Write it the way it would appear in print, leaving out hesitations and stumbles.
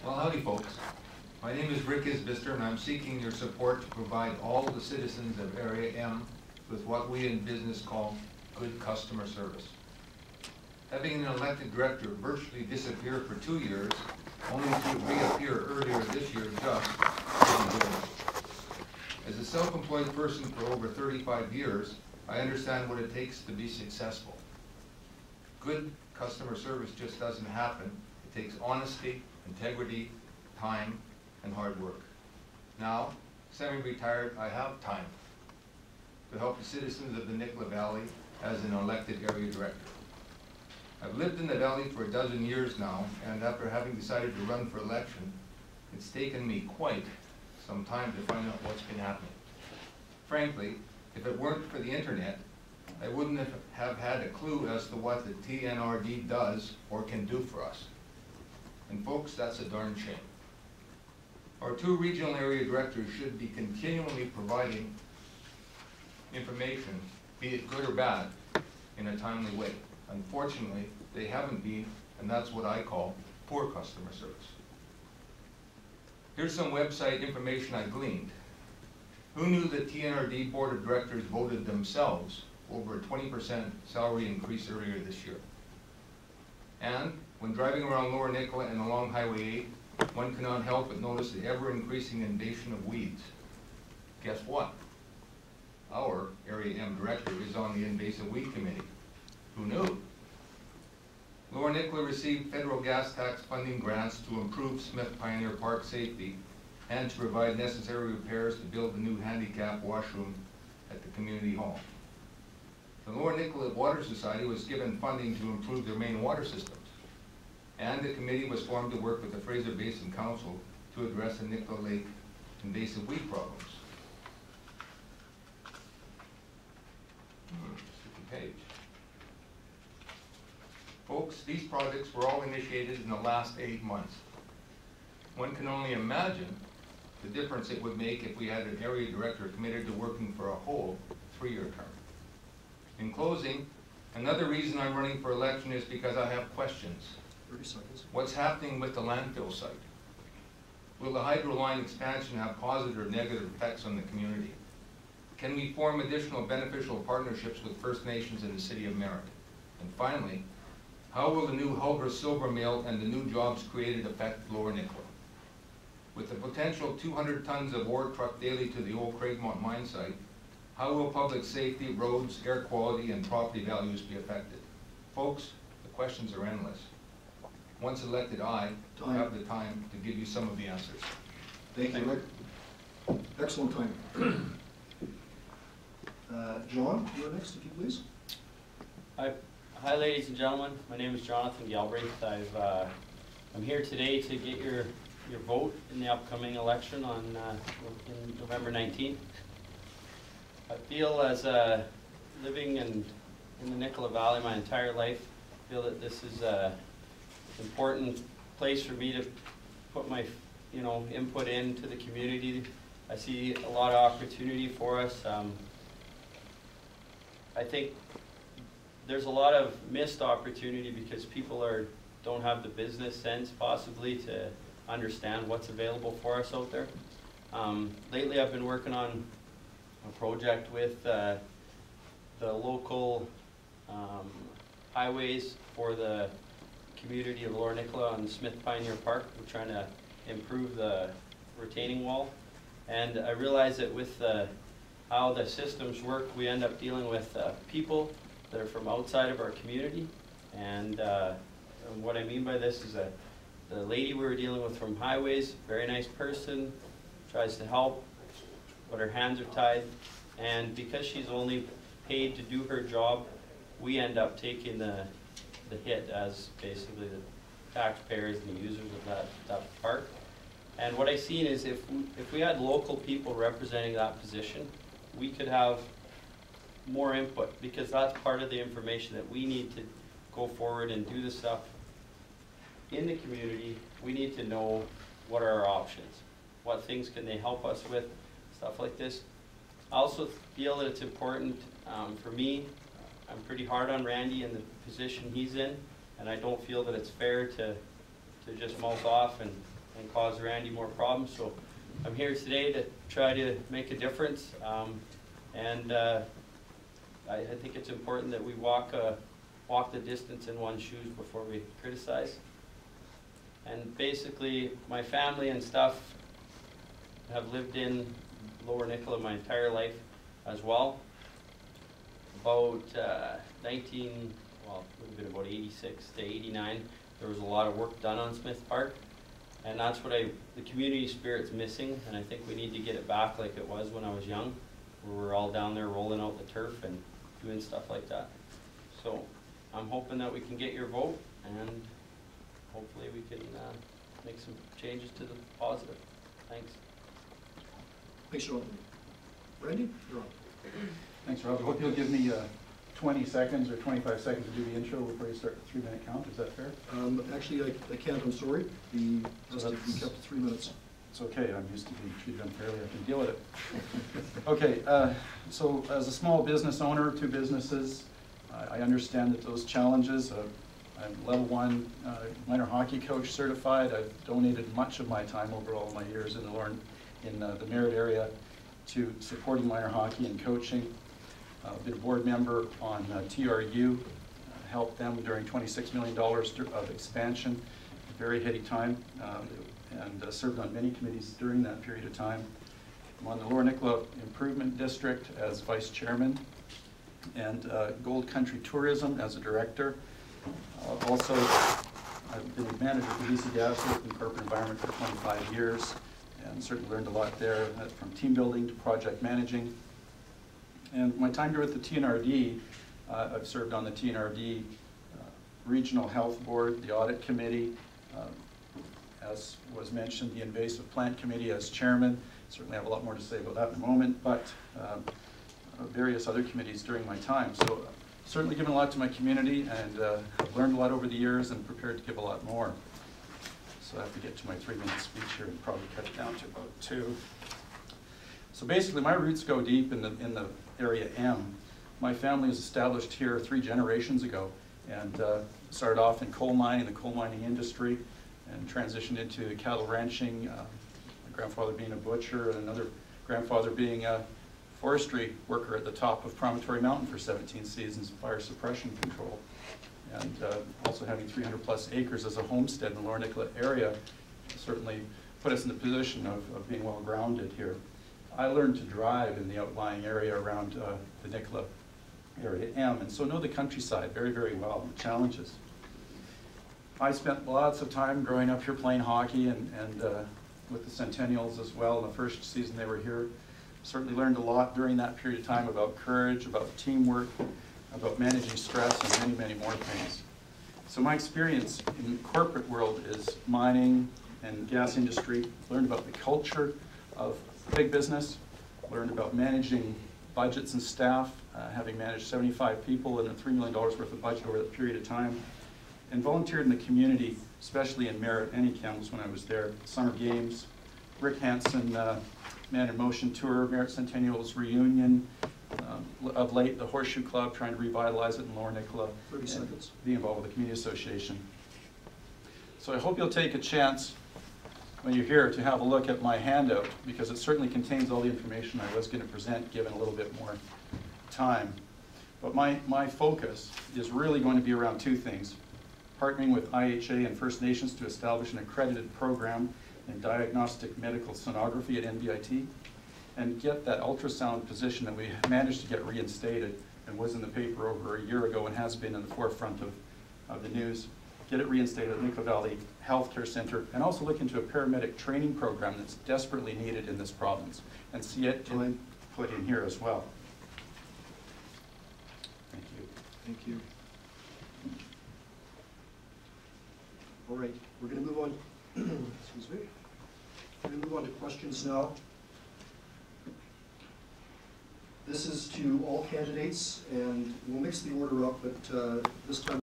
Well, howdy folks. My name is Rick Isbister and I'm seeking your support to provide all the citizens of Area M with what we in business call good customer service. Having an elected director virtually disappear for 2 years, only to reappear earlier this year just isn't good enough. As a self-employed person for over 35 years, I understand what it takes to be successful. Good customer service just doesn't happen. It takes honesty, integrity, time, and hard work. Now, semi-retired, I have time to help the citizens of the Nicola Valley as an elected area director. I've lived in the valley for 12 years now, and after having decided to run for election, it's taken me quite some time to find out what's been happening. Frankly, if it weren't for the internet, I wouldn't have had a clue as to what the TNRD does or can do for us. And folks, that's a darn shame. Our 2 regional area directors should be continually providing information, be it good or bad, in a timely way. Unfortunately, they haven't been, and that's what I call poor customer service. Here's some website information I gleaned. Who knew the TNRD Board of Directors voted themselves over a 20% salary increase earlier this year? And when driving around Lower Nicola and along Highway 8, one cannot help but notice the ever-increasing invasion of weeds. Guess what? Our Area M director is on the Invasive Weed Committee. Who knew? Lower Nicola received federal gas tax funding grants to improve Smith Pioneer Park safety and to provide necessary repairs to build a new handicap washroom at the community hall. The Lower Nicola Water Society was given funding to improve their main water systems, and the committee was formed to work with the Fraser Basin Council to address the Nicola Lake invasive weed problems. Sticky page. Folks, these projects were all initiated in the last 8 months. One can only imagine the difference it would make if we had an area director committed to working for a whole 3-year term. In closing, another reason I'm running for election is because I have questions. 30 seconds. What's happening with the landfill site? Will the hydro line expansion have positive or negative effects on the community? Can we form additional beneficial partnerships with First Nations in the city of Merritt? And finally, how will the new Hulver Silver Mill and the new jobs created affect Lower Nicola? With the potential 200 tons of ore trucked daily to the old Craigmont mine site, how will public safety, roads, air quality, and property values be affected? Folks, the questions are endless. Once elected, I have the time to give you some of the answers. Thank you, Rick. Excellent time. John, you're next, if you please. Hi, ladies and gentlemen. My name is Jonathan Galbraith. I'm here today to get your vote in the upcoming election on in November 19th. I feel, as living in the Nicola Valley my entire life, I feel that this is an important place for me to put my input into the community. I see a lot of opportunity for us. I think there's a lot of missed opportunity because people don't have the business sense possibly to understand what's available for us out there. Lately I've been working on a project with the local highways for the community of Lower Nicola on Smith Pioneer Park. We're trying to improve the retaining wall, and I realize that with how the systems work, we end up dealing with people that are from outside of our community. And what I mean by this is that the lady we were dealing with from highways, very nice person, tries to help, but her hands are tied, and because she's only paid to do her job, we end up taking the hit as basically the taxpayers and the users of that park. And what I've seen is if we had local people representing that position, we could have more input, because that's part of the information that we need to go forward and do the stuff in the community. We need to know what are our options, what things can they help us with, stuff like this. I also feel that it's important for me. I'm pretty hard on Randy and the position he's in, and I don't feel that it's fair to just mouth off and and cause Randy more problems. So I'm here today to try to make a difference. I think it's important that we walk the distance in one's shoes before we criticize. And basically, my family and stuff have lived in Lower Nicola my entire life as well. About it would have been about 86 to 89, there was a lot of work done on Smith Park. And that's what the community spirit's missing, and I think we need to get it back like it was when I was young, where we're all down there rolling out the turf and doing stuff like that. So I'm hoping that we can get your vote, and hopefully we can make some changes to the positive. Thanks. Thanks, Rob. Randy, you're on. Thanks, Rob. I hope you'll give me 20 seconds or 25 seconds to do the intro before you start the 3-minute count. Is that fair? Actually, I can't, I'm sorry. The has to be that's- kept to 3 minutes. It's okay. I'm used to being treated unfairly. I can deal with it. Okay. So as a small business owner, 2 businesses, I understand that those challenges. I'm level 1 minor hockey coach certified. I've donated much of my time over all my years in the Merritt area to supporting minor hockey and coaching. Been a board member on TRU, helped them during $26 million of expansion, very heady time, and served on many committees during that period of time. I'm on the Lower Nicola Improvement District as vice chairman, and Gold Country Tourism as a director. Also, I've been a manager for BC Gas in corporate environment for 25 years, and certainly learned a lot there, from team building to project managing. And my time here with the TNRD, I've served on the TNRD Regional Health Board, the Audit Committee, as was mentioned, the Invasive Plant Committee as chairman. Certainly have a lot more to say about that in a moment, but various other committees during my time. So certainly given a lot to my community, and I've learned a lot over the years and prepared to give a lot more. So I have to get to my 3-minute speech here and probably cut it down to about 2. So basically, my roots go deep in the area M. My family was established here 3 generations ago, and started off in coal mining, the coal mining industry, and transitioned into cattle ranching. My grandfather being a butcher, and another grandfather being a forestry worker at the top of Promontory Mountain for 17 seasons, fire suppression control, and also having 300+ acres as a homestead in the Lower Nicola area certainly put us in the position of being well grounded here. I learned to drive in the outlying area around the Nicola area M, and so know the countryside very, very well, and the challenges. I spent lots of time growing up here playing hockey and with the Centennials as well. In the first season they were here, certainly learned a lot during that period of time about courage, about teamwork, about managing stress, and many, many more things. So my experience in the corporate world is mining and gas industry. Learned about the culture of big business, learned about managing budgets and staff, having managed 75 people and a $3 million worth of budget over that period of time, and volunteered in the community, especially in Merritt and Camels when I was there. Summer games, Rick Hansen Man in Motion Tour, Merritt Centennials reunion, of late the Horseshoe Club, trying to revitalize it in Lower Nicola. 30 seconds. Be involved with the Community Association. So I hope you'll take a chance when you're here to have a look at my handout, because it certainly contains all the information I was going to present given a little bit more time. But my focus is really going to be around 2 things. Partnering with IHA and First Nations to establish an accredited program in diagnostic medical sonography at NBIT, and get that ultrasound position that we managed to get reinstated and was in the paper over a year ago and has been in the forefront of the news. Get it reinstated at Nicola Valley Healthcare Center, and also look into a paramedic training program that's desperately needed in this province, and see it put in here as well. Thank you. Thank you. All right, we're going to move on. Excuse me. We're going to move on to questions now. This is to all candidates, and we'll mix the order up, but this time